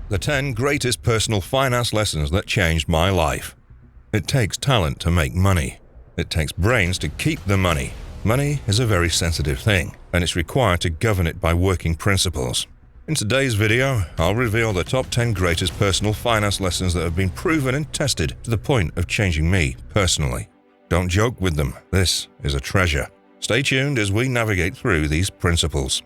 The 10 greatest personal finance lessons that changed my life. It takes talent to make money. It takes brains to keep the money. Money is a very sensitive thing, and it's required to govern it by working principles. In today's video, I'll reveal the top 10 greatest personal finance lessons that have been proven and tested to the point of changing me personally. Don't joke with them. This is a treasure. Stay tuned as we navigate through these principles.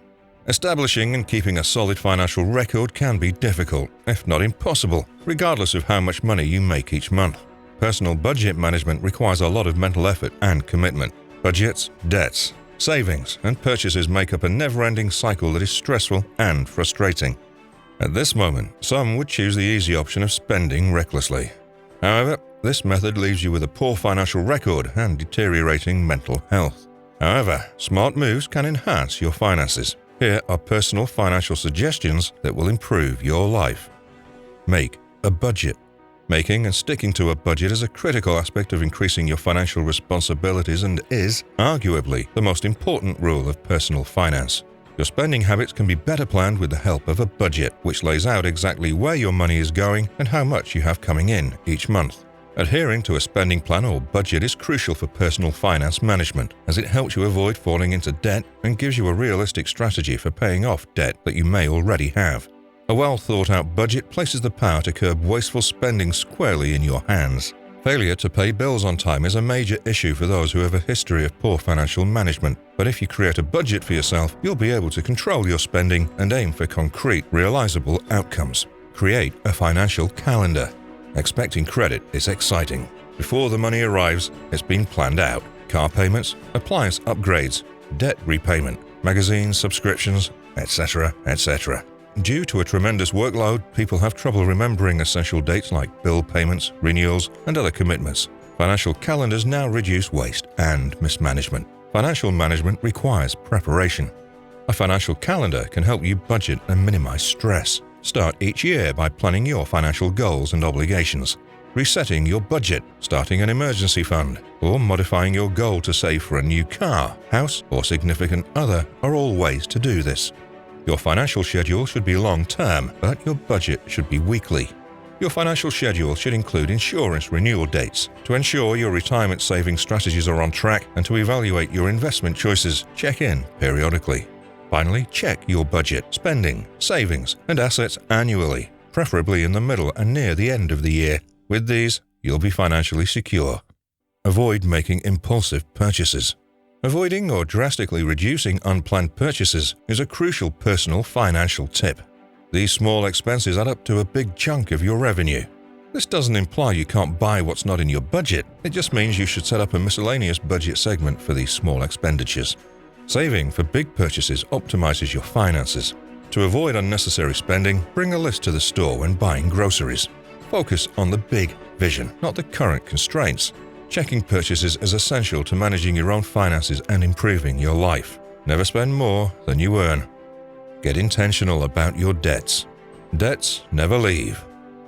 Establishing and keeping a solid financial record can be difficult, if not impossible, regardless of how much money you make each month. Personal budget management requires a lot of mental effort and commitment. Budgets, debts, savings, and purchases make up a never-ending cycle that is stressful and frustrating. At this moment, some would choose the easy option of spending recklessly. However, this method leaves you with a poor financial record and deteriorating mental health. However, smart moves can enhance your finances. Here are personal financial suggestions that will improve your life. Make a budget. Making and sticking to a budget is a critical aspect of increasing your financial responsibilities and is, arguably, the most important rule of personal finance. Your spending habits can be better planned with the help of a budget, which lays out exactly where your money is going and how much you have coming in each month. Adhering to a spending plan or budget is crucial for personal finance management, as it helps you avoid falling into debt and gives you a realistic strategy for paying off debt that you may already have. A well-thought-out budget places the power to curb wasteful spending squarely in your hands. Failure to pay bills on time is a major issue for those who have a history of poor financial management, but if you create a budget for yourself, you'll be able to control your spending and aim for concrete, realizable outcomes. Create a financial calendar. Expecting credit is exciting. Before the money arrives, it's been planned out. Car payments, appliance upgrades, debt repayment, magazine subscriptions, etc., etc. Due to a tremendous workload, people have trouble remembering essential dates like bill payments, renewals, and other commitments. Financial calendars now reduce waste and mismanagement. Financial management requires preparation. A financial calendar can help you budget and minimize stress. Start each year by planning your financial goals and obligations, resetting your budget, starting an emergency fund, or modifying your goal to save for a new car, house, or significant other are all ways to do this. Your financial schedule should be long-term, but your budget should be weekly. Your financial schedule should include insurance renewal dates. To ensure your retirement saving strategies are on track and to evaluate your investment choices, check in periodically. Finally, check your budget, spending, savings, and assets annually, preferably in the middle and near the end of the year. With these, you'll be financially secure. Avoid making impulsive purchases. Avoiding or drastically reducing unplanned purchases is a crucial personal financial tip. These small expenses add up to a big chunk of your revenue. This doesn't imply you can't buy what's not in your budget. It just means you should set up a miscellaneous budget segment for these small expenditures. Saving for big purchases optimizes your finances. To avoid unnecessary spending, bring a list to the store when buying groceries. Focus on the big vision, not the current constraints. Checking purchases is essential to managing your own finances and improving your life. Never spend more than you earn. Get intentional about your debts. Debts never leave.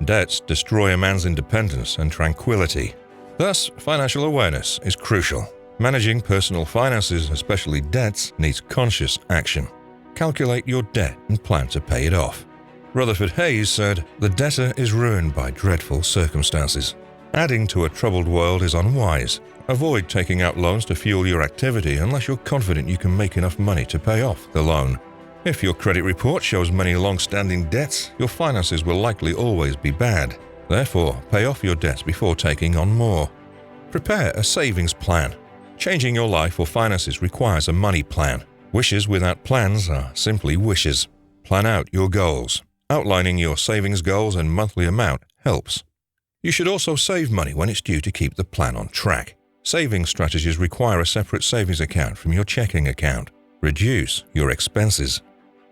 Debts destroy a man's independence and tranquility. Thus, financial awareness is crucial. Managing personal finances, especially debts, needs conscious action. Calculate your debt and plan to pay it off. Rutherford Hayes said, "The debtor is ruined by dreadful circumstances." Adding to a troubled world is unwise. Avoid taking out loans to fuel your activity unless you're confident you can make enough money to pay off the loan. If your credit report shows many long-standing debts, your finances will likely always be bad. Therefore, pay off your debts before taking on more. Prepare a savings plan. Changing your life or finances requires a money plan. Wishes without plans are simply wishes. Plan out your goals. Outlining your savings goals and monthly amount helps. You should also save money when it's due to keep the plan on track. Saving strategies require a separate savings account from your checking account. Reduce your expenses.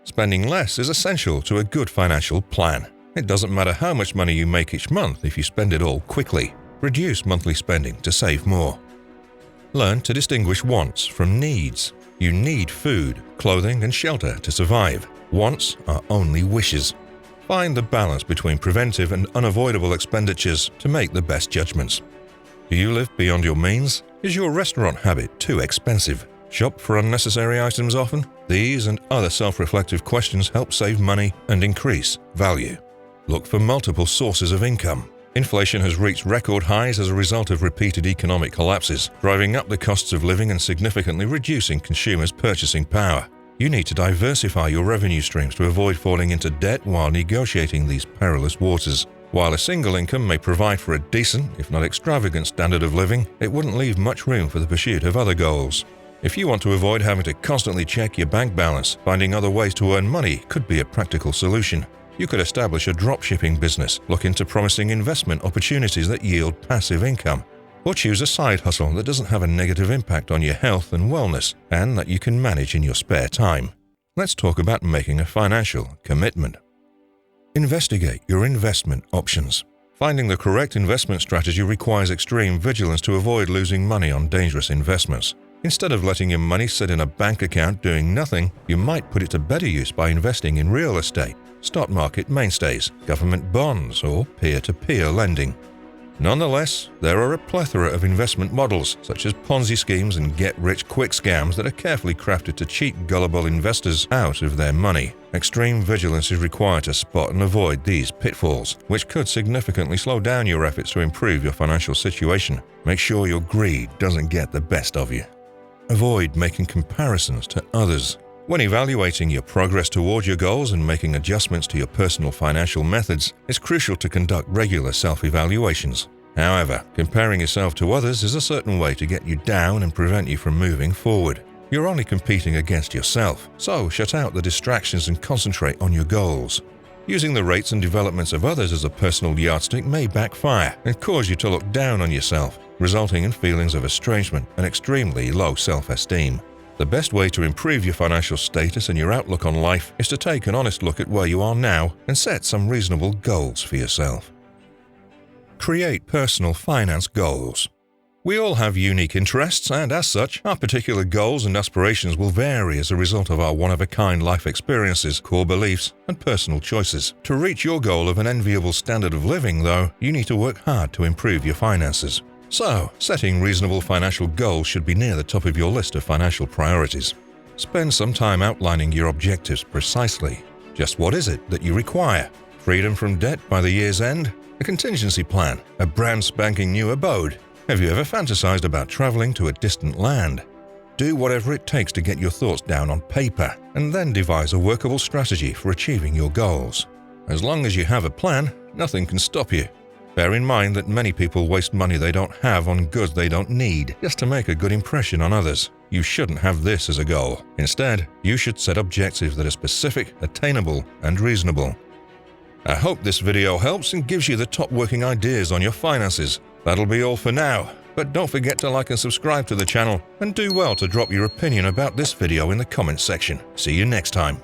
Spending less is essential to a good financial plan. It doesn't matter how much money you make each month if you spend it all quickly. Reduce monthly spending to save more. Learn to distinguish wants from needs. You need food, clothing, and shelter to survive. Wants are only wishes. Find the balance between preventive and unavoidable expenditures to make the best judgments. Do you live beyond your means? Is your restaurant habit too expensive? Shop for unnecessary items often? These and other self-reflective questions help save money and increase value. Look for multiple sources of income. Inflation has reached record highs as a result of repeated economic collapses, driving up the costs of living and significantly reducing consumers' purchasing power. You need to diversify your revenue streams to avoid falling into debt while negotiating these perilous waters. While a single income may provide for a decent, if not extravagant, standard of living, it wouldn't leave much room for the pursuit of other goals. If you want to avoid having to constantly check your bank balance, finding other ways to earn money could be a practical solution. You could establish a dropshipping business, look into promising investment opportunities that yield passive income, or choose a side hustle that doesn't have a negative impact on your health and wellness and that you can manage in your spare time. Let's talk about making a financial commitment. Investigate your investment options. Finding the correct investment strategy requires extreme vigilance to avoid losing money on dangerous investments. Instead of letting your money sit in a bank account doing nothing, you might put it to better use by investing in real estate, stock market mainstays, government bonds, or peer-to-peer lending. Nonetheless, there are a plethora of investment models, such as Ponzi schemes and get-rich-quick scams that are carefully crafted to cheat gullible investors out of their money. Extreme vigilance is required to spot and avoid these pitfalls, which could significantly slow down your efforts to improve your financial situation. Make sure your greed doesn't get the best of you. Avoid making comparisons to others. When evaluating your progress toward your goals and making adjustments to your personal financial methods, it's crucial to conduct regular self-evaluations. However, comparing yourself to others is a certain way to get you down and prevent you from moving forward. You're only competing against yourself, so shut out the distractions and concentrate on your goals. Using the rates and developments of others as a personal yardstick may backfire and cause you to look down on yourself, resulting in feelings of estrangement and extremely low self-esteem. The best way to improve your financial status and your outlook on life is to take an honest look at where you are now and set some reasonable goals for yourself. Create personal finance goals. We all have unique interests, and as such, our particular goals and aspirations will vary as a result of our one-of-a-kind life experiences, core beliefs, and personal choices. To reach your goal of an enviable standard of living, though, you need to work hard to improve your finances. So, setting reasonable financial goals should be near the top of your list of financial priorities. Spend some time outlining your objectives precisely. Just what is it that you require? Freedom from debt by the year's end? A contingency plan? A brand spanking new abode? Have you ever fantasized about traveling to a distant land? Do whatever it takes to get your thoughts down on paper, and then devise a workable strategy for achieving your goals. As long as you have a plan, nothing can stop you. Bear in mind that many people waste money they don't have on goods they don't need just to make a good impression on others. You shouldn't have this as a goal. Instead, you should set objectives that are specific, attainable, and reasonable. I hope this video helps and gives you the top working ideas on your finances. That'll be all for now, but don't forget to like and subscribe to the channel, and do well to drop your opinion about this video in the comments section. See you next time.